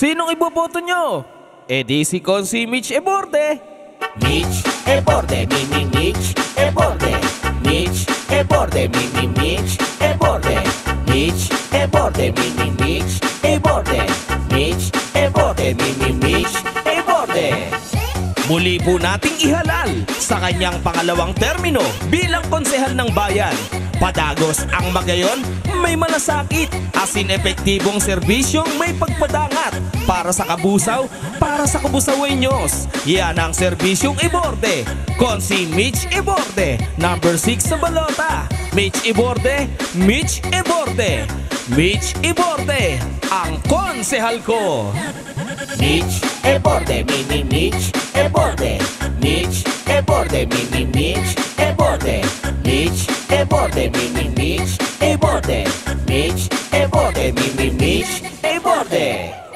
Sinong iboboto nyo? E di si Konsi Mitch Eborde. Mitch Eborde, Mitch Eborde, Mitch Eborde, Mitch Eborde, Mitch Eborde, Mitch Eborde, Mitch Eborde, Mitch Eborde. Muli po nating ihalal sa kanyang pangalawang termino bilang konsehal ng bayan. Padagos ang magayon, may malasakit, asin epektibong serbisyong may pagpadangat para sa kabusaw, para sa kabusawenyos. Yan ang serbisyong Eborde. Konsi Mitch Eborde, number 6 sa balota. Mitch Eborde, Mitch Eborde. Mitch Eborde, ang konsehal ko. Mitch Eborde, Mitch Eborde, Mitch Eborde, Mitch Eborde, Mitch Eborde, Mitch Eborde, Mitch Eborde, Mitch Eborde.